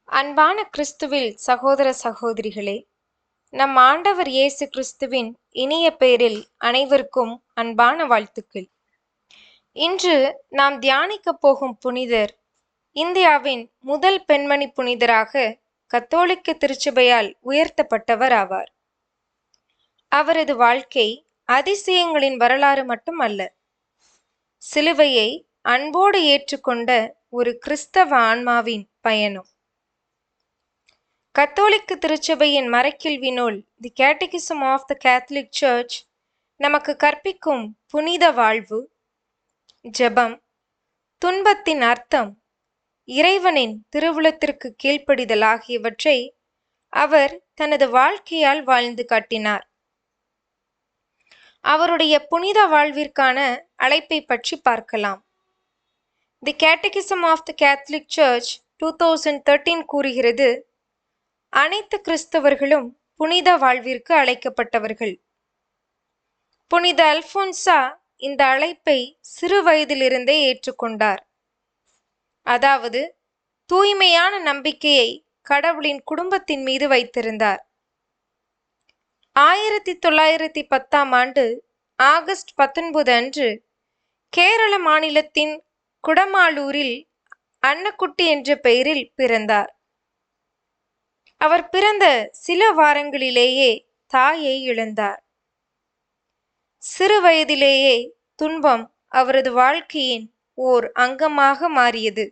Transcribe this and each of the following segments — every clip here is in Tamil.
அன்பான கிறிஸ்துவில் சகோதர சகோதரிகளே, நம் ஆண்டவர் இயேசு கிறிஸ்துவின் இனிய பெயரில் அனைவருக்கும் அன்பான வாழ்த்துக்கள். இன்று நாம் தியானிக்கப் போகும் புனிதர் இந்தியாவின் முதல் பெண்மணி புனிதராக கத்தோலிக்க திருச்சபையால் உயர்த்தப்பட்டவர் ஆவார். அவரது வாழ்க்கை அதிசயங்களின் வரலாறு மட்டும் அல்ல, சிலுவையை அன்போடு ஏற்றுக்கொண்ட ஒரு கிறிஸ்தவ ஆன்மாவின் பயணம். கத்தோலிக்க திருச்சபையின் மறைக்கல்வி நூல் the catechism of the Catholic Church நமக்கு கற்பிக்கும் புனித வாழ்வு, ஜெபம், துன்பத்தின் அர்த்தம், இறைவனின் திருவுளத்திற்கு கீழ்ப்படிதல் ஆகியவற்றை அவர் தனது வாழ்க்கையால் வாழ்ந்து காட்டினார். அவருடைய புனித வாழ்விற்கான அழைப்பை பற்றி பார்க்கலாம். The catechism of the Catholic Church 2013 கூறுகிறது, அனைத்து கிறிஸ்தவர்களும் புனித வாழ்விற்கு அழைக்கப்பட்டவர்கள். புனித அல்போன்சா இந்த அழைப்பை சிறு வயதிலிருந்தே ஏற்றுக்கொண்டார். அதாவது தூய்மையான நம்பிக்கையை கடவுளின் குடும்பத்தின் மீது வைத்திருந்தார். 1910 ஆண்டு ஆகஸ்ட் 19 அன்று கேரள மாநிலத்தின் குடமாலூரில் அன்னக்குட்டி என்ற பெயரில் பிறந்தார். அவர் பிறந்த சில வாரங்களிலேயே தாயை இழந்தார். சிறு வயதிலேயே துன்பம் அவரது வாழ்க்கையின் ஓர் அங்கமாக மாறியது.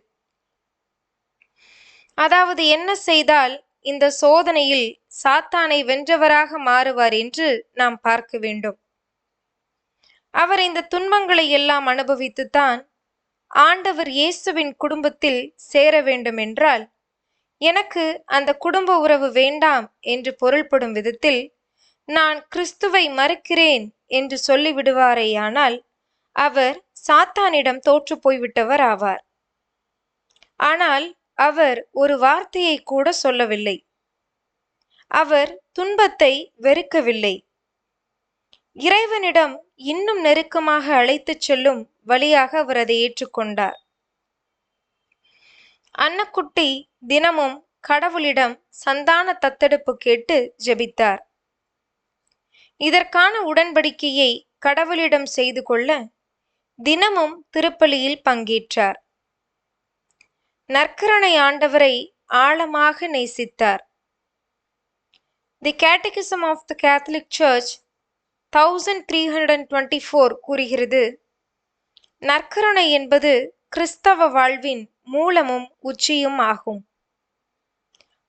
அதாவது என்ன செய்தால் இந்த சோதனையில் சாத்தானை வென்றவராக மாறுவார் என்று நாம் பார்க்க வேண்டும். அவர் இந்த துன்பங்களை எல்லாம் அனுபவித்துத்தான் ஆண்டவர் இயேசுவின் குடும்பத்தில் சேர வேண்டும் என்றால், எனக்கு அந்த குடும்ப உறவு வேண்டாம் என்று பொருள்படும் விதத்தில் நான் கிறிஸ்துவை மறுக்கிறேன் என்று சொல்லிவிடுவாரேயானால் அவர் சாத்தானிடம் தோற்று போய்விட்டவர் ஆவார். ஆனால் அவர் ஒரு வார்த்தையை கூட சொல்லவில்லை. அவர் துன்பத்தை வெறுக்கவில்லை. இறைவனிடம் இன்னும் நெருக்கமாக அழைத்துச் செல்லும் வழியாக அவர் அதை ஏற்றுக்கொண்டார். அன்னக்குட்டி தினமும் கடவுளிடம் சந்தான தத்தெடுப்பு கேட்டு ஜெபித்தார். இதற்கான உடன்படிக்கையை கடவுளிடம் செய்து கொள்ள தினமும் திருப்பலியில் பங்கேற்றார். நற்கருணை ஆண்டவரை ஆழமாக நேசித்தார். The catechism of the Catholic Church 1324 கூறுகிறது, நற்கருணை என்பது கிறிஸ்தவ வாழ்வின் மூலமும் உச்சியும் ஆகும்.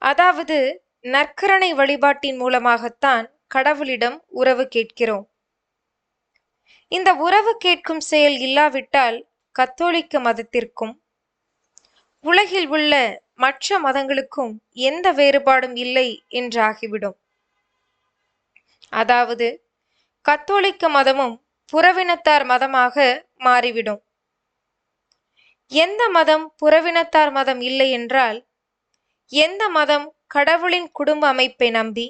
அதாவது நற்கருணை வழிபாட்டின் மூலமாகத்தான் கடவுளிடம் உறவு கேட்கிறோம். இந்த உறவு கேட்கும் செயல் இல்லாவிட்டால் கத்தோலிக்க மதத்திற்கும் உலகில் உள்ள மற்ற மதங்களுக்கும் எந்த வேறுபாடும் இல்லை என்றாகிவிடும். அதாவது கத்தோலிக்க மதமும் புறவினத்தார் மதமாக மாறிவிடும். எந்த மதம் புறவினத்தார் மதம் இல்லை என்றால், எந்த மதம் கடவுளின் குடும்ப அமைப்பை நம்பி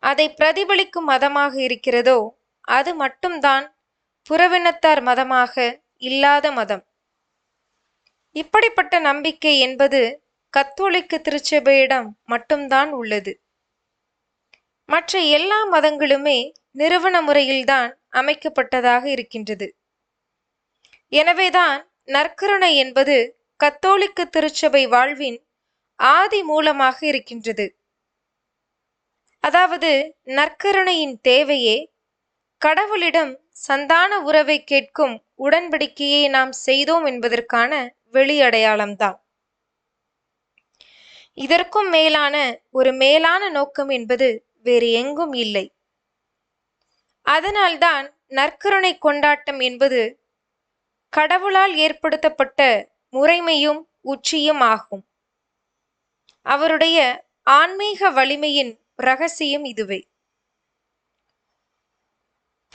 அதை பிரதிபலிக்கும் மதமாக இருக்கிறதோ அது மட்டும்தான் புறவினத்தார் மதமாக இல்லாத மதம். இப்படிப்பட்ட நம்பிக்கை என்பது கத்தோலிக்க திருச்சபையிடம் மட்டும்தான் உள்ளது. மற்ற எல்லா மதங்களுமே நிறுவன முறையில்தான் அமைக்கப்பட்டதாக இருக்கின்றது. எனவேதான் நற்கருணை என்பது கத்தோலிக்க திருச்சபை வாழ்வின் ஆதி மூலமாக இருக்கின்றது. அதாவது நற்கருணையின் தேவையே கடவுளிடம் சந்தான உறவை கேட்கும் உடன்படிக்கையை நாம் செய்தோம் என்பதற்கான வெளியடையாளம்தான். இதற்கும் மேலான ஒரு மேலான நோக்கம் என்பது வேறு எங்கும் இல்லை. அதனால்தான் நற்கருணை கொண்டாட்டம் என்பது கடவுளால் ஏற்படுத்தப்பட்ட முறைமையும் உச்சியும் ஆகும். அவருடைய ஆன்மீக வலிமையின் இரகசியம் இதுவே.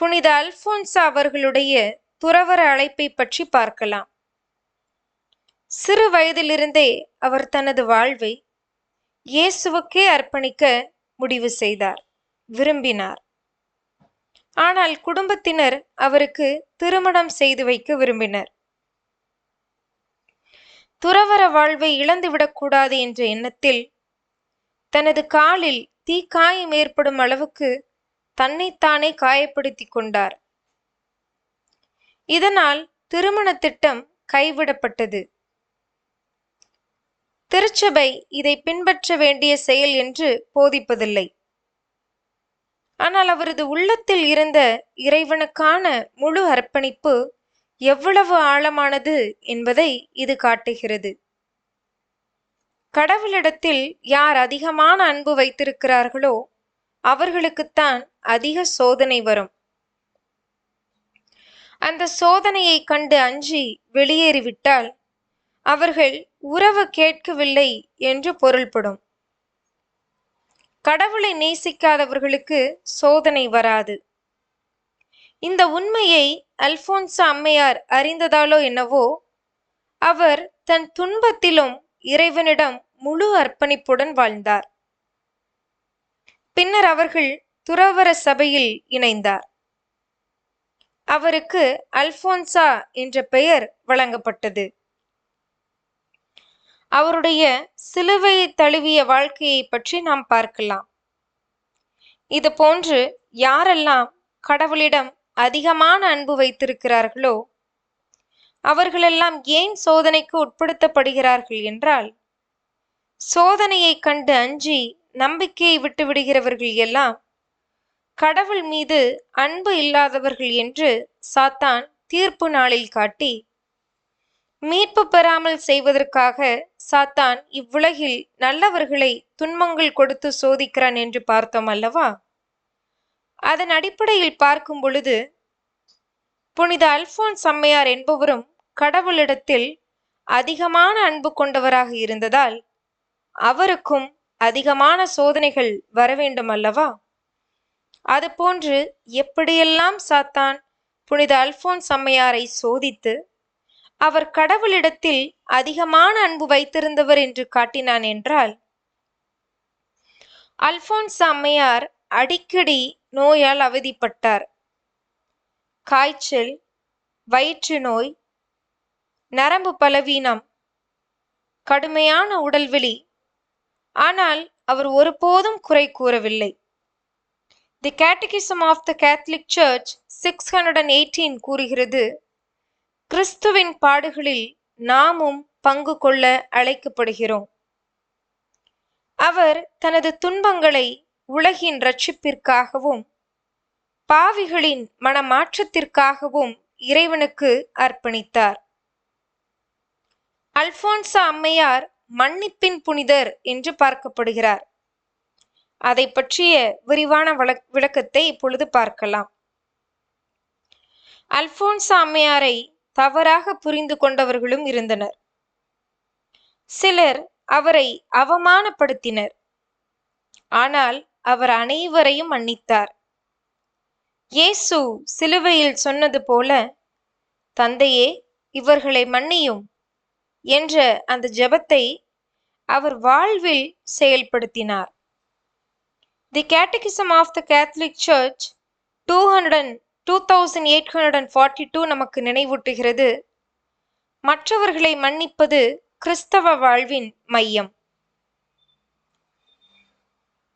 புனித அல்போன்சா அவர்களுடைய துறவற அழைப்பை பற்றி பார்க்கலாம். சிறு வயதிலிருந்தே அவர் தனது வாழ்வை இயேசுவுக்கே அர்ப்பணிக்க முடிவு செய்தார், விரும்பினார். ஆனால் குடும்பத்தினர் அவருக்கு திருமணம் செய்து வைக்க விரும்பினர். துறவற வாழ்வை இழந்துவிடக்கூடாது என்ற எண்ணத்தில் தனது காலில் தீக்காயம் ஏற்படும் அளவுக்கு தன்னைத்தானே காயப்படுத்தி கொண்டார். இதனால் திருமண திட்டம் கைவிடப்பட்டது. திருச்சபை இதை பின்பற்ற வேண்டிய செயல் என்று போதிப்பதில்லை. ஆனால் அவரது உள்ளத்தில் இருந்த இறைவனுக்கான முழு அர்ப்பணிப்பு எவ்வளவு ஆழமானது என்பதை இது காட்டுகிறது. கடவுளிடத்தில் யார் அதிகமான அன்பு வைத்திருக்கிறார்களோ அவர்களுக்குத்தான் அதிக சோதனை வரும். அந்த சோதனையை கண்டு அஞ்சி வெளியேறிவிட்டால் அவர்கள் உறவு கேட்கவில்லை என்று பொருள்படும். கடவுளை நேசிக்காதவர்களுக்கு சோதனை வராது. இந்த உண்மையை அல்போன்சா அம்மையார் அறிந்ததாலோ என்னவோ அவர் தன் துன்பத்திலும் இறைவனிடம் முழு அர்ப்பணிப்புடன் வாழ்ந்தார். பின்னர் அவர்கள் துறவற சபையில் இணைந்தார். அவருக்கு அல்போன்சா என்ற பெயர் வழங்கப்பட்டது. அவருடைய சிலுவையை தழுவிய வாழ்க்கையை பற்றி நாம் பார்க்கலாம். இது போன்று யாரெல்லாம் கடவுளிடம் அதிகமான அன்பு வைத்திருக்கிறார்களோ அவர்களெல்லாம் ஏன் சோதனைக்கு உட்படுத்தப்படுகிறார்கள் என்றால், சோதனையை கண்டு அஞ்சி நம்பிக்கையை விட்டு விடுகிறவர்கள் எல்லாம் கடவுள் மீது அன்பு இல்லாதவர்கள் என்று சாத்தான் தீர்ப்பு நாளில் காட்டி, மீட்பு பெறாமல் செய்வதற்காக சாத்தான் இவ்வுலகில் நல்லவர்களை துன்பங்கள் கொடுத்து சோதிக்கிறான் என்று பார்த்தோம் அல்லவா? அதன் அடிப்படையில் பார்க்கும் பொழுது புனித அல்போன்ஸ் அம்மையார் என்பவரும் கடவுளிடத்தில் அதிகமான அன்பு கொண்டவராக இருந்ததால் அவருக்கும் அதிகமான சோதனைகள் வர வேண்டும் அல்லவா? அதுபோன்று எப்படியெல்லாம் சாத்தான் புனித அல்போன்ஸ் அம்மையாரை சோதித்து அவர் கடவுளிடத்தில் அதிகமான அன்பு வைத்திருந்தவர் என்று காட்டினான் என்றால், அல்போன்சா அம்மையார் அடிக்கடி நோயால் அவதிப்பட்டார். காய்ச்சல், வயிற்று நோய், நரம்பு பலவீனம், கடுமையான உடல்வலி. ஆனால் அவர் ஒருபோதும் குறை கூறவில்லை. The catechism of the Catholic Church 618 கூறுகிறது, கிறிஸ்துவின் பாடுகளில் நாமும் பங்கு கொள்ள அழைக்கப்படுகிறோம். அவர் தனது துன்பங்களை உலகின் இரட்சிப்பிற்காகவும் பாவிகளின் மனமாற்றத்திற்காகவும் இறைவனுக்கு அர்ப்பணித்தார். அல்போன்சா அம்மையார் மன்னிப்பின் புனிதர் என்று பார்க்கப்படுகிறார். அதை பற்றிய விரிவான விளக்கத்தை இப்பொழுது பார்க்கலாம். அல்போன்சா அம்மையாரை தவறாக புரிந்து கொண்டவர்களும் இருந்தனர். சிலர் அவரை அவமானப்படுத்தினர். ஆனால் அவர் அனைவரையும் மன்னித்தார். இயேசு சிலுவையில் சொன்னது போல, தந்தையே இவர்களை மன்னியும் என்ற அந்த ஜெபத்தை அவர் வாழ்வில் செயல்படுத்தினார். The catechism of the Catholic Church 2842 நமக்கு நினைவூட்டுகிறது, மற்றவர்களை மன்னிப்பது கிறிஸ்தவ வாழ்வின் மையம்.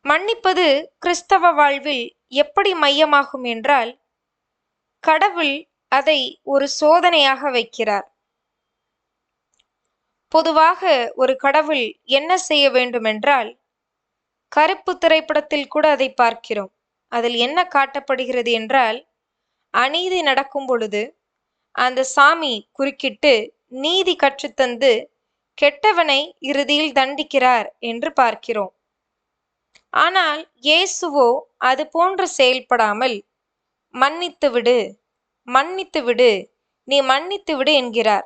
மன்னிப்பது கிறிஸ்தவ வாழ்வில் எப்படி மையமாகும் என்றால், கடவுள் அதை ஒரு சோதனையாக வைக்கிறார். பொதுவாக ஒரு கடவுள் என்ன செய்ய வேண்டும் என்றால், கருப்பு திரைப்படத்தில் கூட அதை பார்க்கிறோம். அதில் என்ன காட்டப்படுகிறது என்றால், அநீதி நடக்கும் பொழுது அந்த சாமி குறுக்கிட்டு நீதி கற்றுத்தந்து கெட்டவனை இறுதியில் தண்டிக்கிறார் என்று பார்க்கிறோம். ஆனால் இயேசுவோ அது போன்று செயல்படாமல், மன்னித்து விடு, மன்னித்து விடு, நீ மன்னித்து விடு என்கிறார்.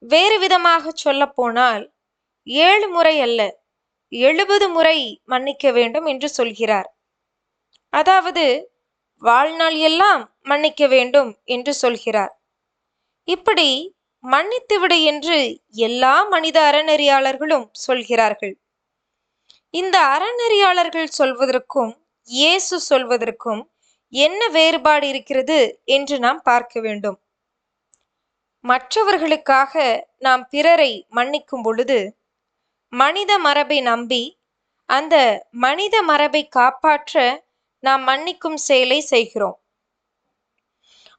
வேறு விதமாக சொல்ல போனால் 7 முறை அல்ல 70 முறை மன்னிக்க வேண்டும் என்று சொல்கிறார். அதாவது வாழ்நாள் எல்லாம் மன்னிக்க வேண்டும் என்று சொல்கிறார். இப்படி மன்னித்துவிடு என்று எல்லா மனித அறநெறியாளர்களும் சொல்கிறார்கள். இந்த அறநெறியாளர்கள் சொல்வதற்கும் இயேசு சொல்வதற்கும் என்ன வேறுபாடு இருக்கிறது என்று நாம் பார்க்க வேண்டும். மற்றவர்களுக்காக நாம் பிறரை மன்னிக்கும் பொழுது மனித மரபை நம்பி அந்த மனித மரபை காப்பாற்ற நாம் மன்னிக்கும் செயலை செய்கிறோம்.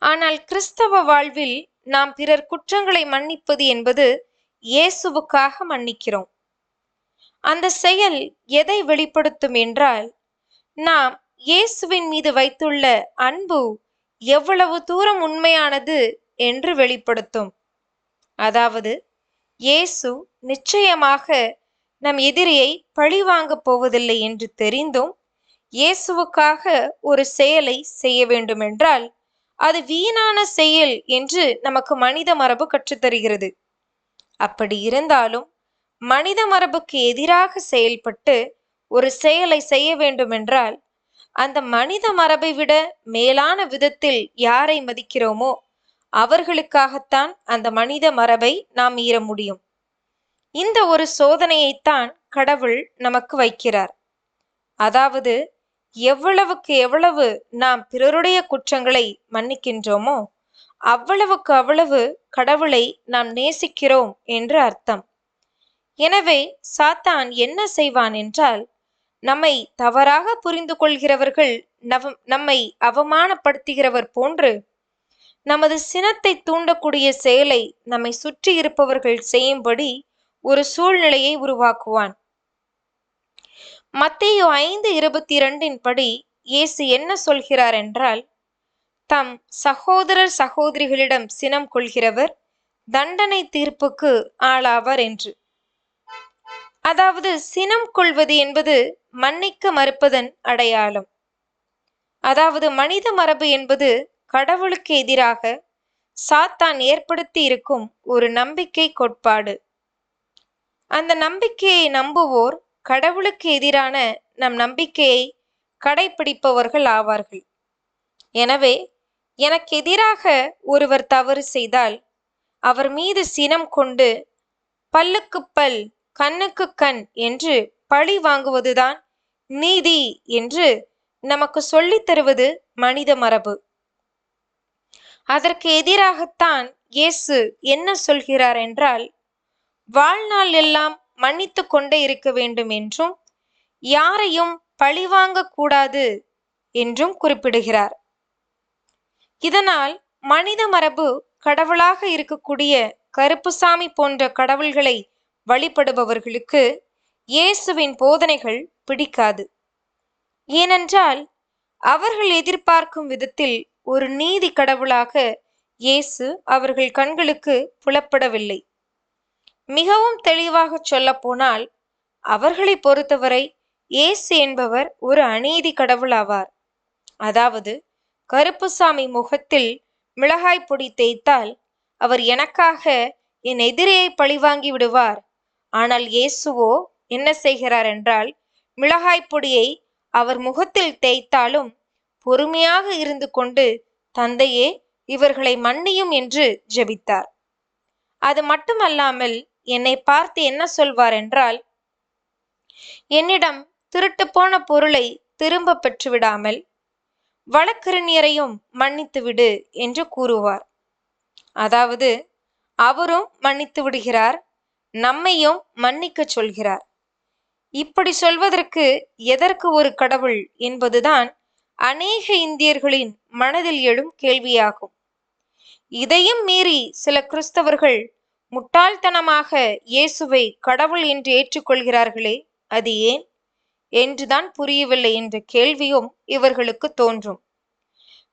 ஆனால் கிறிஸ்தவ வாழ்வில் நாம் பிறர் குற்றங்களை மன்னிப்பது என்பது இயேசுவுக்காக மன்னிக்கிறோம். அந்த செயல் எதை வெளிப்படுத்தும் என்றால், நாம் இயேசுவின் மீது வைத்துள்ள அன்பு எவ்வளவு தூரம் உண்மையானது என்று வெளிப்படுத்தும். அதாவது, இயேசு நிச்சயமாக நம் எதிரியை பழிவாங்கப் போவதில்லை என்று தெரிந்தும் இயேசுவுக்காக ஒரு செயலை செய்ய வேண்டுமென்றால் அது வீணான செயல் என்று நமக்கு மனித மரபு கற்றுத்தருகிறது. அப்படி இருந்தாலும் மனித மரபுக்கு எதிராக செயல்பட்டு ஒரு செயலை செய்ய வேண்டுமென்றால் அந்த மனித மரபை விட மேலான விதத்தில் யாரை மதிக்கிறோமோ அவர்களுக்காகத்தான் அந்த மனித மரபை நாம் மீற முடியும். இந்த ஒரு சோதனையைத்தான் கடவுள் நமக்கு வைக்கிறார். அதாவது, எவ்வளவுக்கு எவ்வளவு நாம் பிறருடைய குற்றங்களை மன்னிக்கின்றோமோ அவ்வளவுக்கு அவ்வளவு கடவுளை நாம் நேசிக்கிறோம் என்று அர்த்தம். எனவே சாத்தான் என்ன செய்வான் என்றால், நம்மை தவறாக புரிந்து கொள்கிறவர்கள் நம்மை அவமானப்படுத்துகிறவர் போன்று நமது சினத்தை தூண்டக்கூடிய செயலை நம்மை சுற்றி இருப்பவர்கள் செய்யும்படி ஒரு சூழ்நிலையை உருவாக்குவான். மத்தேயு 5:22 படி இயேசு என்ன சொல்கிறார் என்றால், தம் சகோதரர் சகோதரிகளிடம் சினம் கொள்கிறவர் தண்டனை தீர்ப்புக்கு ஆளாவார் என்று. அதாவது, சினம் கொள்வது என்பது மன்னிக்க மறுப்பதன் அடையாளம். அதாவது, மனித மரபு என்பது கடவுளுக்கு எதிராக சாத்தான் ஏற்படுத்தி இருக்கும் ஒரு நம்பிக்கை கோட்பாடு. அந்த நம்பிக்கையை நம்புவோர் கடவுளுக்கு எதிரான நம் நம்பிக்கையை கடைபிடிப்பவர்கள் ஆவார்கள். எனவே எனக்கு எதிராக ஒருவர் தவறு செய்தால் அவர் மீது சினம் கொண்டு பல்லுக்கு பல் கண்ணுக்கு கண் என்று பழி வாங்குவதுதான் நீதி என்று நமக்கு சொல்லித் தருவது மனித மரபு. அதற்கு எதிராகத்தான் இயேசு என்ன சொல்கிறார் என்றால், வாழ்நாள் எல்லாம் மன்னித்து கொண்டே இருக்க வேண்டும் என்றும் யாரையும் பழிவாங்க கூடாது என்றும் குறிப்பிடுகிறார். இதனால் மனித மரபு கடவுளாக இருக்கக்கூடிய கருப்புசாமி போன்ற கடவுள்களை வழிபடுபவர்களுக்கு இயேசுவின் போதனைகள் பிடிக்காது. ஏனென்றால் அவர்கள் எதிர்பார்க்கும் விதத்தில் ஒரு நீதி கடவுளாக இயேசு அவர்கள் கண்களுக்கு புலப்படவில்லை. மிகவும் தெளிவாக சொல்ல போனால், அவர்களை பொறுத்தவரை இயேசு என்பவர் ஒரு அநீதி கடவுள் ஆவார். அதாவது, கருப்புசாமி முகத்தில் மிளகாய் பொடி தேய்த்தால் அவர் எனக்காக என் எதிரியை பழிவாங்கி விடுவார். ஆனால் இயேசுவோ என்ன செய்கிறார் என்றால், மிளகாய் பொடியை அவர் முகத்தில் தேய்த்தாலும் பொறுமையாக இருந்து கொண்டு, தந்தையே இவர்களை மன்னியும் என்று ஜெபித்தார். அது மட்டுமல்லாமல் என்னை பார்த்து என்ன சொல்வார் என்றால், என்னிடம் திருட்டு போன பொருளை திரும்ப பெற்றுவிடாமல் வழக்கறிஞரையும் மன்னித்து விடு என்று கூறுவார். அதாவது, அவரும் மன்னித்து விடுகிறார், நம்மையும் மன்னிக்க சொல்கிறார். இப்படி சொல்வதற்கு எதற்கு ஒரு கடவுள் என்பதுதான் அநேக இந்தியர்களின் மனதில் எழும் கேள்வியாகும். இதையும் மீறி சில கிறிஸ்தவர்கள் முட்டாள்தனமாக இயேசுவை கடவுள் என்று ஏற்றுக்கொள்கிறார்களே, அது ஏன் என்றுதான் புரியவில்லை என்ற கேள்வியும் இவர்களுக்கு தோன்றும்.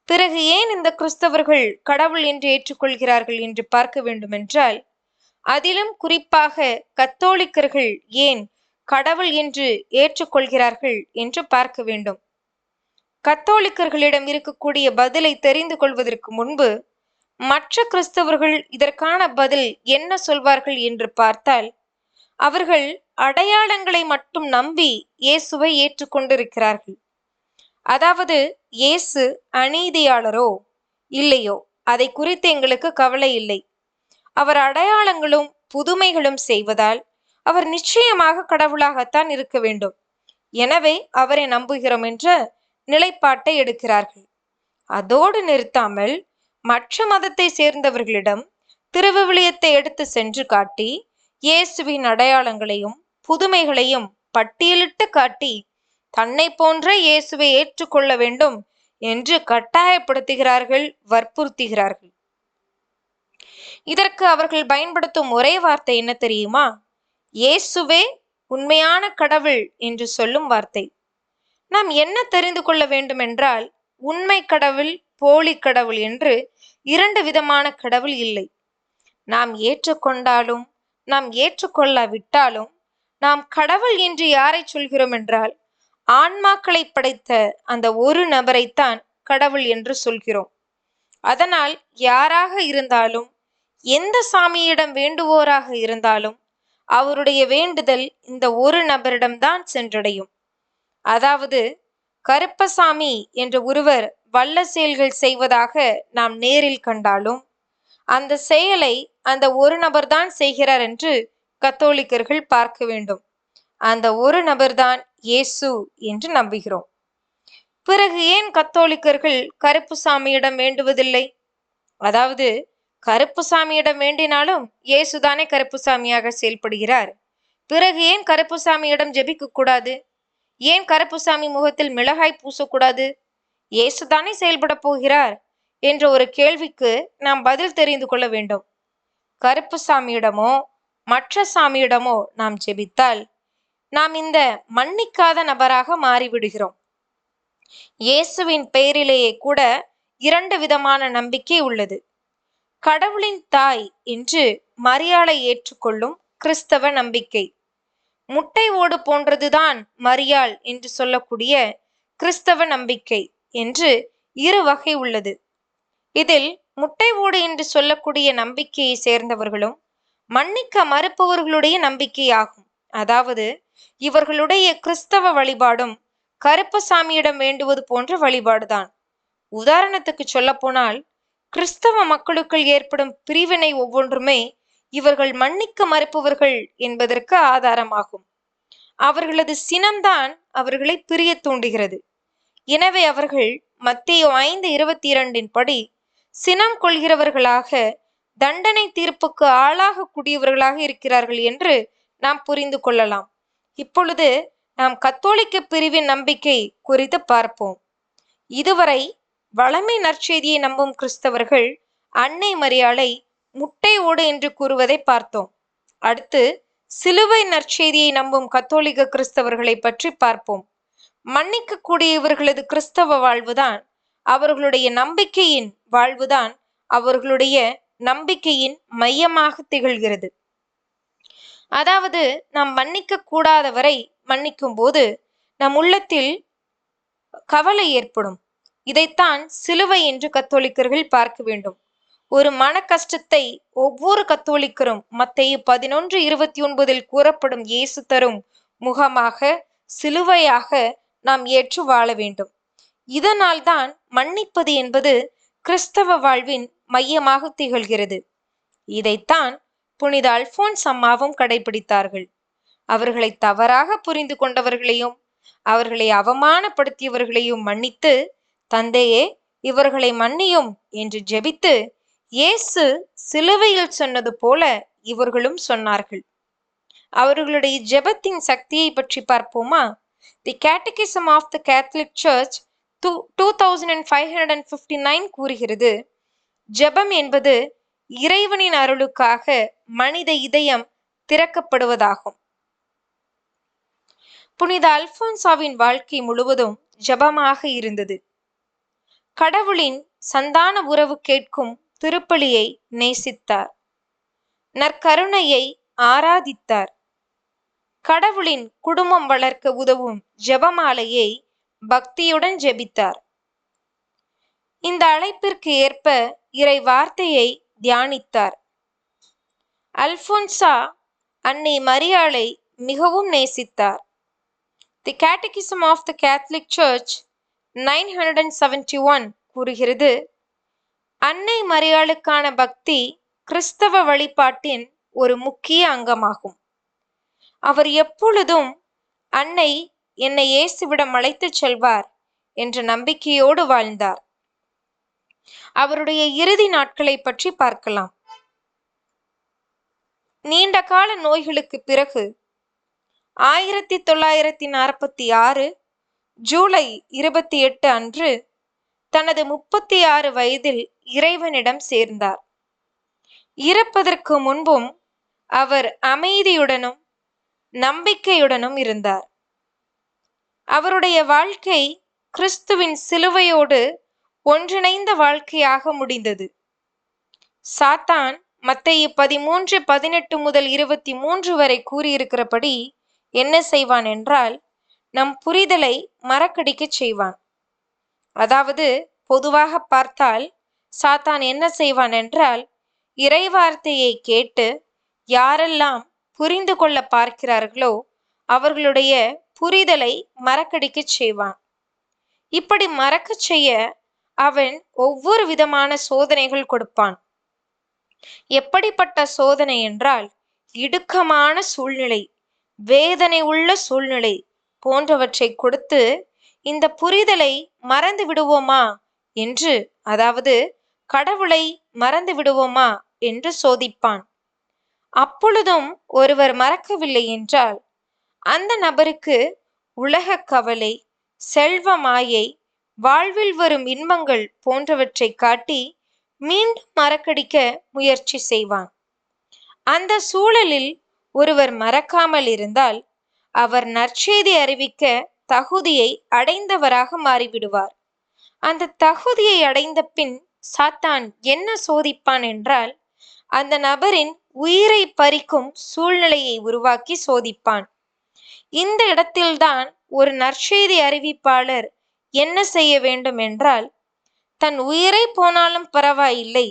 பிறகு ஏன் இந்த கிறிஸ்தவர்கள் கடவுள் என்று ஏற்றுக்கொள்கிறார்கள் என்று பார்க்க வேண்டுமென்றால், அதிலும் குறிப்பாக கத்தோலிக்கர்கள் ஏன் கடவுள் என்று ஏற்றுக்கொள்கிறார்கள் என்று பார்க்க வேண்டும். கத்தோலிக்கர்களிடம் இருக்கக்கூடிய பதிலை தெரிந்து கொள்வதற்கு முன்பு மற்ற கிறிஸ்தவர்கள் இதற்கான பதில் என்ன சொல்வார்கள் என்று பார்த்தால், அவர்கள் அடையாளங்களை மட்டும் நம்பி இயேசுவை ஏற்றுக்கொண்டிருக்கிறார்கள். அதாவது, இயேசு அநீதியாளரோ இல்லையோ அதை குறித்து எங்களுக்கு கவலை இல்லை. அவர் அடையாளங்களும் புதுமைகளும் செய்வதால் அவர் நிச்சயமாக கடவுளாகத்தான் இருக்க வேண்டும். எனவே அவரை நம்புகிறோம் என்ற நிலைப்பாட்டை எடுக்கிறார்கள். அதோடு நிறுத்தாமல் மற்ற மதத்தை சேர்ந்தவர்களிடம் திருவிவிலியத்தை எடுத்து சென்று காட்டி இயேசுவின் அடையாளங்களையும் புதுமைகளையும் பட்டியலிட்டு காட்டி தன்னை போன்ற இயேசுவை ஏற்றுக்கொள்ள வேண்டும் என்று கட்டாயப்படுத்துகிறார்கள், வற்புறுத்துகிறார்கள். இதற்கு அவர்கள் பயன்படுத்தும் ஒரே வார்த்தை என்ன தெரியுமா? இயேசுவே உண்மையான கடவுள் என்று சொல்லும் வார்த்தை. நாம் என்ன தெரிந்து கொள்ள வேண்டும் என்றால், உண்மை கடவுள், போலி கடவுள் என்று இரண்டு விதமான கடவுள் இல்லை. நாம் ஏற்றுக்கொண்டாலும் நாம் ஏற்றுக்கொள்ளாவிட்டாலும் நாம் கடவுள் என்று யாரை சொல்கிறோம் என்றால், ஆன்மாக்களை படைத்த அந்த ஒரு நபரைத்தான் கடவுள் என்று சொல்கிறோம். அதனால் யாராக இருந்தாலும், எந்த சாமியிடம் வேண்டுவோராக இருந்தாலும் அவருடைய வேண்டுதல் இந்த ஒரு நபரிடம்தான் சென்றடையும். அதாவது கருப்பசாமி என்ற ஒருவர் வல்ல செயல்கள் செய்வதாக நாம் நேரில் கண்டாலும் அந்த செயலை அந்த ஒரு நபர்தான் செய்கிறார் என்று கத்தோலிக்கர்கள் பார்க்க வேண்டும். அந்த ஒரு நபர்தான் இயேசு என்று நம்புகிறோம். பிறகு ஏன் கத்தோலிக்கர்கள் கருப்புசாமியிடம் வேண்டுவதில்லை? அதாவது கருப்புசாமியிடம் வேண்டினாலும் இயேசுதானே கருப்புசாமியாக செயல்படுகிறார். பிறகு ஏன் கருப்புசாமியிடம் ஜெபிக்க கூடாது? ஏன் கருப்புசாமி முகத்தில் மிளகாய் பூசக்கூடாது? இயேசுதானே செயல்பட போகிறார் என்ற ஒரு கேள்விக்கு நாம் பதில் தெரிந்து கொள்ள வேண்டும். கருப்புசாமியிடமோ மற்ற சாமியிடமோ நாம் ஜெபித்தால் நாம் இந்த மன்னிக்காத நபராக மாறிவிடுகிறோம். இயேசுவின் பெயரிலேயே கூட இரண்டு விதமான நம்பிக்கை உள்ளது. கடவுளின் தாய் என்று மரியாளை ஏற்றுக்கொள்ளும் கிறிஸ்தவ நம்பிக்கை. முட்டை ஓடு போன்றதுதான் மரியாள் என்று சொல்லக்கூடிய கிறிஸ்தவ நம்பிக்கை என்று இரு வகை உள்ளது. இதில் முட்டை ஓடு என்று சொல்லக்கூடிய நம்பிக்கையை சேர்ந்தவர்களும் மன்னிக்க மறுப்பவர்களுடைய நம்பிக்கையாகும். அதாவது இவர்களுடைய கிறிஸ்தவ வழிபாடும் கருப்பசாமியிடம் வேண்டுவது போன்ற வழிபாடுதான். உதாரணத்துக்கு சொல்ல போனால், கிறிஸ்தவ மக்களுக்குள் ஏற்படும் பிரிவினை ஒவ்வொன்றுமே இவர்கள் மன்னிக்க மறுப்பவர்கள் என்பதற்கு ஆதாரமாகும். அவர்களது சினம்தான் அவர்களை பிரிய தூண்டுகிறது. எனவே அவர்கள் மத்தேயு 5:22 படி சினம் கொள்கிறவர்களாக, தண்டனை தீர்ப்புக்கு ஆளாகக்கூடியவர்களாக இருக்கிறார்கள் என்று நாம் புரிந்து கொள்ளலாம். இப்பொழுது நாம் கத்தோலிக்க பிரிவின் நம்பிக்கை குறித்து பார்ப்போம். இதுவரை வளமை நற்செய்தியை நம்பும் கிறிஸ்தவர்கள் அன்னை மரியாளை முட்டை ஓடு என்று கூறுவதை பார்த்தோம். அடுத்து சிலுவை நற்செய்தியை நம்பும் கத்தோலிக்க கிறிஸ்தவர்களை பற்றி பார்ப்போம். மன்னிக்க கூடிய இவர்களது கிறிஸ்தவ வாழ்வுதான், அவர்களுடைய நம்பிக்கையின் வாழ்வுதான் அவர்களுடைய நம்பிக்கையின் மையமாக திகழ்கிறது. அதாவது நாம் மன்னிக்க கூடாதவரை மன்னிக்கும் போது நம் உள்ளத்தில் கவலை ஏற்படும். இதைத்தான் சிலுவை என்று கத்தோலிக்கர்கள் பார்க்க வேண்டும். ஒரு மன கஷ்டத்தை ஒவ்வொரு கத்தோலிக்கரும் மத்தேயு 11:29 கூறப்படும் இயேசு தரும் முகமாக, சிலுவையாக நாம் ஏற்று வாழ வேண்டும். இதனால் தான் மன்னிப்பது என்பது கிறிஸ்தவ வாழ்வின் மையமாக திகழ்கிறது. இதைத்தான் புனித அல்போன்ஸ் அம்மாவும் கடைபிடித்தார்கள். அவர்களை தவறாக புரிந்து கொண்டவர்களையும் அவர்களை அவமானப்படுத்தியவர்களையும் மன்னித்து, தந்தையே இவர்களை மன்னியும் என்று ஜெபித்து, இயேசு சிலுவையில் சொன்னது போல இவர்களும் சொன்னார்கள். அவர்களுடைய ஜெபத்தின் சக்தியை பற்றி பார்ப்போமா? The catechism of the Catholic Church 2559 கூறுகிறது, ஜெபம் என்பது இறைவனின் அருளுக்காக மனித இதயம் திறக்கப்படுவதாகும். புனித அல்போன்சாவின் வாழ்க்கை முழுவதும் ஜெபமாக இருந்தது. கடவுளின் சந்தான உறவு கேட்கும் திருப்பலியை நேசித்தார். நற்கருணையை ஆராதித்தார். கடவுளின் குடும்பம் வளர்க்க உதவும் ஜெபமாலையை பக்தியுடன் ஜெபித்தார். இந்த அழைப்பிற்கு ஏற்ப இறை வார்த்தையை தியானித்தார். அல்போன்சா அன்னை மரியாளை மிகவும் நேசித்தார். The catechism of the Catholic Church 971 கூறுகிறது, அன்னை மரியாளுக்கான பக்தி கிறிஸ்தவ வழிபாட்டின் ஒரு முக்கிய அங்கமாகும். அவர் எப்பொழுதும் அன்னை என்னை இயேசுவிடம் அழைத்துச் செல்வார் என்ற நம்பிக்கையோடு வாழ்ந்தார். அவருடைய இறுதி நாட்களை பற்றி பார்க்கலாம். நீண்ட கால நோய்களுக்கு பிறகு 1946 ஜூலை 28 அன்று தனது 36 வயதில் இறைவனிடம் சேர்ந்தார். இறப்பதற்கு முன்பும் அவர் அமைதியுடனும் நம்பிக்கையுடனும் இருந்தார். அவருடைய வாழ்க்கை கிறிஸ்துவின் சிலுவையோடு ஒன்றிணைந்த வாழ்க்கையாக முடிந்தது. சாத்தான் மத்தேயு 13:18 முதல் 23 வரை கூறியிருக்கிறபடி என்ன செய்வான் என்றால், நம் புரிதலை மறக்கடிக்கச் செய்வான். அதாவது பொதுவாக பார்த்தால் சாத்தான் என்ன செய்வான் என்றால், இறைவார்த்தையை கேட்டு யாரெல்லாம் புரிந்து கொள்ள பார்க்கிறார்களோ அவர்களுடைய புரிதலை மறக்கடிக்கச் செய்வான். இப்படி மறக்கச் செய்ய அவன் ஒவ்வொரு விதமான சோதனைகள் கொடுப்பான். எப்படிப்பட்ட சோதனை என்றால், இடுக்கமான சூழ்நிலை, வேதனை உள்ள சூழ்நிலை போன்றவற்றை கொடுத்து இந்த புரிதலை மறந்து விடுவோமா என்று, அதாவது கடவுளை மறந்து விடுவோமா என்று சோதிப்பான். அப்பொழுதும் ஒருவர் மறக்கவில்லை என்றால் அந்த நபருக்கு உலக கவலை, செல்வ மாயை, வாழ்வில் வரும் இன்பங்கள் போன்றவற்றை காட்டி மீண்டும் மறக்கடிக்க முயற்சி செய்வான். அந்த சூழலில் ஒருவர் மறக்காமல் இருந்தால் அவர் நற்செய்தி அறிவிக்க தகுதியை அடைந்தவராக மாறிவிடுவார். அந்த தகுதியை அடைந்த பின் சாத்தான் என்ன சோதிப்பான் என்றால், அந்த நபரின் உயிரை பறிக்கும் சூழ்நிலையை உருவாக்கி சோதிப்பான். இந்த இடத்தில்தான் ஒரு நற்செய்தி அறிவிப்பாளர் என்ன செய்ய வேண்டும் என்றால், தன் உயிரை போனாலும் பரவாயில்லை,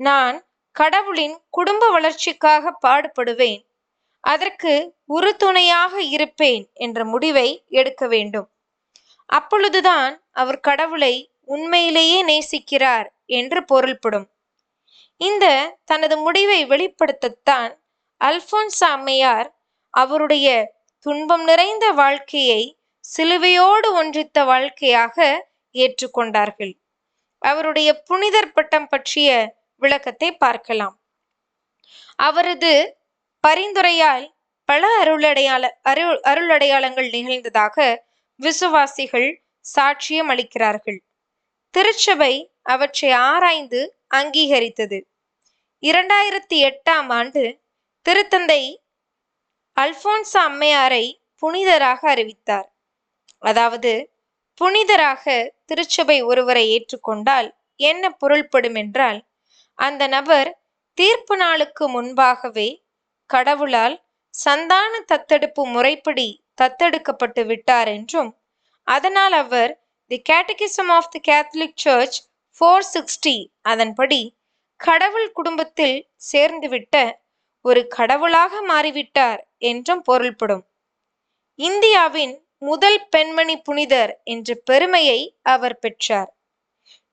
நான் கடவுளின் குடும்ப வளர்ச்சிக்காக பாடுபடுவேன், அதற்கு உறுதுணையாக இருப்பேன் என்ற முடிவை எடுக்க வேண்டும். அப்பொழுதுதான் அவர் கடவுளை உண்மையிலேயே நேசிக்கிறார் என்று பொருள்படும். இந்த தனது முடிவை வெளிப்படுத்தத்தான் அல்போன்சா அம்மையார் அவருடைய துன்பம் நிறைந்த வாழ்க்கையை சிலுவையோடு ஒன்றித்த வாழ்க்கையாக ஏற்றுக்கொண்டார்கள். அவருடைய புனிதர் பட்டம் பற்றிய விளக்கத்தை பார்க்கலாம். அவரது பரிந்துரையால் பல அருளடையாளங்கள் நிகழ்ந்ததாக விசுவாசிகள் சாட்சியம் அளிக்கிறார்கள். திருச்சபை அவற்றை ஆராய்ந்து அங்கீகரித்தது. 2008ஆம் ஆண்டு திருத்தந்தை அல்போன்சா அம்மையாரை புனிதராக அறிவித்தார். அதாவது புனிதராக திருச்சபை ஒருவரை ஏற்றுக்கொண்டால் என்ன பொருள்படும் என்றால், அந்த நபர் தீர்ப்பு நாளுக்கு முன்பாகவே கடவுளால் சந்தான தத்தெடுப்பு முறைப்படி தத்தெடுக்கப்பட்டு விட்டார் என்றும், அதனால் அவர் the catechism of the Catholic Church 460 அதன்படி கடவுள் குடும்பத்தில் சேர்ந்துவிட்ட ஒரு கடவுளாக மாறிவிட்டார் என்றும் பொருள்படும். இந்தியாவின் முதல் பெண்மணி புனிதர் என்ற பெருமையை அவர் பெற்றார்.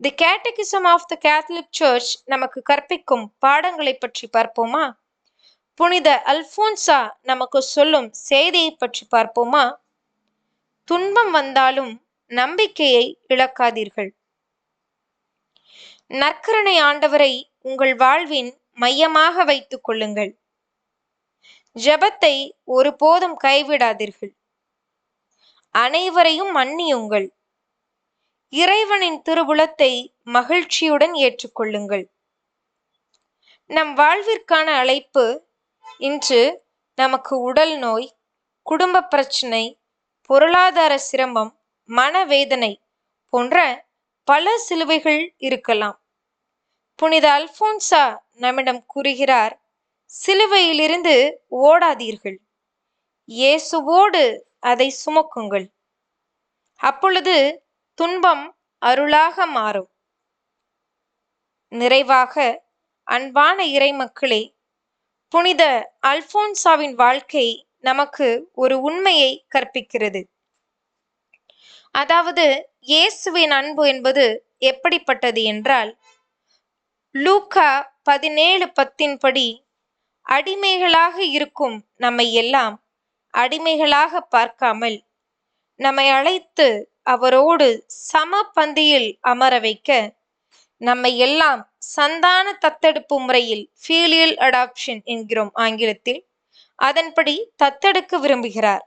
The catechism of the Catholic Church நமக்கு கற்பிக்கும் பாடங்களை பற்றி பார்ப்போமா? புனித அல்போன்சா நமக்கு சொல்லும் செய்தியை பற்றி பார்ப்போமா? துன்பம் வந்தாலும் நம்பிக்கையை இழக்காதீர்கள். நற்கருணை ஆண்டவரை உங்கள் வாழ்வின் மையமாக வைத்துக் கொள்ளுங்கள். ஜெபத்தை ஒருபோதும் கைவிடாதீர்கள். அனைவரையும் மன்னியுங்கள். இறைவனின் திருவுளத்தை மகிழ்ச்சியுடன் ஏற்றுக்கொள்ளுங்கள். நம் வாழ்விற்கான அழைப்பு இன்று நமக்கு உடல் நோய், குடும்ப பிரச்சனை, பொருளாதார சிரமம், மனவேதனை போன்ற பல சிலுவைகள் இருக்கலாம். புனித அல்போன்சா நம்மிடம் கூறுகிறார், சிலுவையிலிருந்து ஓடாதீர்கள், இயேசுவோடு அதை சுமக்குங்கள். அப்பொழுது துன்பம் அருளாக மாறும். நிறைவாக அன்பான இறைமக்களே, புனித அல்போன்சாவின் வாழ்க்கை நமக்கு ஒரு உண்மையை கற்பிக்கிறது. அதாவது இயேசுவின் அன்பு என்பது எப்படிப்பட்டது என்றால், லூக்கா 17:10 படி அடிமைகளாக இருக்கும் நம்மை எல்லாம் அடிமைகளாக பார்க்காமல் நம்மை அழைத்து அவரோடு சம பந்தியில் அமர வைக்க நம்மை எல்லாம் சந்தான தத்தெடுப்பு முறையில் ஃபீலியல் அடாப்ஷன் என்கிறோம் ஆங்கிலத்தில். அதன்படி தத்தெடுக்க விரும்புகிறார்.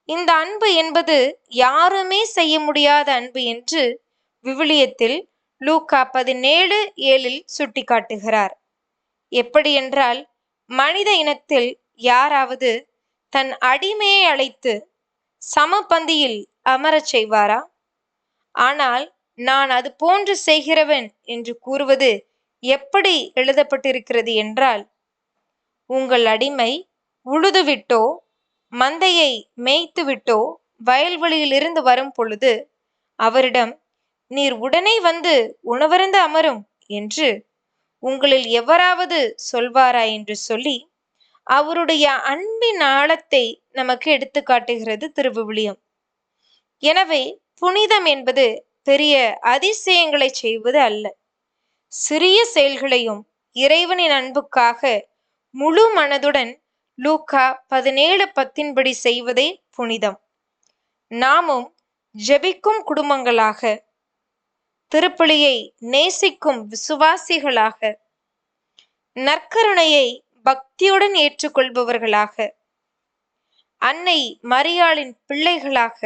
இந்த அன்பு என்பது யாருமே செய்ய முடியாத அன்பு என்று விவிலியத்தில் லூக்கா 17:7 சுட்டிக்காட்டுகிறார். எப்படி என்றால், மனித இனத்தில் யாராவது தன் அடிமையை அழைத்து சமபந்தியில் அமரச் செய்வாரா? ஆனால் நான் அது போன்று செய்கிறவன் என்று கூறுவது எப்படி எழுதப்பட்டிருக்கிறது என்றால், உங்கள் அடிமை உழுதுவிட்டோ மந்தையை மேய்த்துவிட்டோ வயல்வெளியிலிருந்து வரும் பொழுது அவரிடம், நீர் உடனே வந்து உணவருந்த அமரும் என்று உங்களில் எவராவது சொல்வாரா என்று சொல்லி அவருடைய அன்பின் ஆழத்தை நமக்கு எடுத்து காட்டுகிறது திருவிவிலியம். எனவே புனிதம் என்பது பெரிய அதிசயங்களை செய்வது அல்ல. சிறிய செயல்களையும் இறைவனின் அன்புக்காக முழு மனதுடன் லூக்கா 17:10 செய்வதே புனிதம். நாமும் ஜெபிக்கும் குடும்பங்களாக, திருப்பலியை நேசிக்கும் விசுவாசிகளாக, நற்கருணையை பக்தியுடன் ஏற்றுக்கொள்பவர்களாக, அன்னை மரியாளின் பிள்ளைகளாக,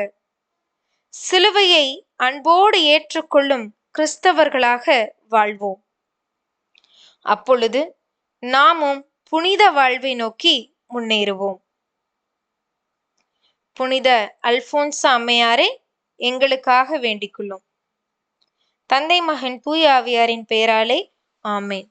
சிலுவையை அன்போடு ஏற்றுக்கொள்ளும் கிறிஸ்தவர்களாக வாழ்வோம். அப்பொழுது நாமும் புனித வாழ்வை நோக்கி முன்னேறுவோம். புனித அல்போன்சா அம்மையாரே, எங்களுக்காக வேண்டிக் கொள்ளும். தந்தை, மகன், தூய ஆவியாரின் பெயராலே ஆமென்.